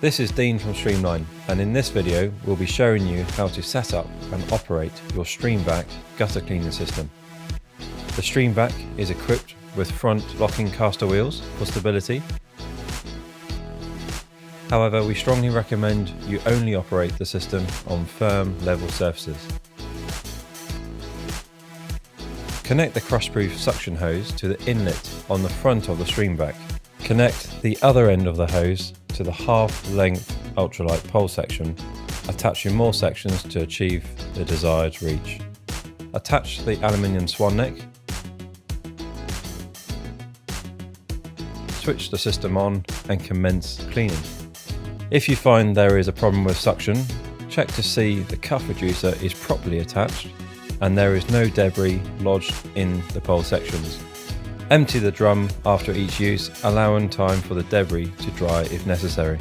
This is Dean from Streamline, and in this video we'll be showing you how to set up and operate your Streamvac gutter cleaning system. The Streamvac is equipped with front locking caster wheels for stability. However, we strongly recommend you only operate the system on firm level surfaces. Connect the crush-proof suction hose to the inlet on the front of the Streamvac. Connect the other end of the hose to the half-length ultralight pole section, attaching more sections to achieve the desired reach. Attach the aluminium swan neck. Switch the system on and commence cleaning. If you find there is a problem with suction, check to see the cuff reducer is properly attached and there is no debris lodged in the pole sections. Empty the drum after each use, allowing time for the debris to dry if necessary.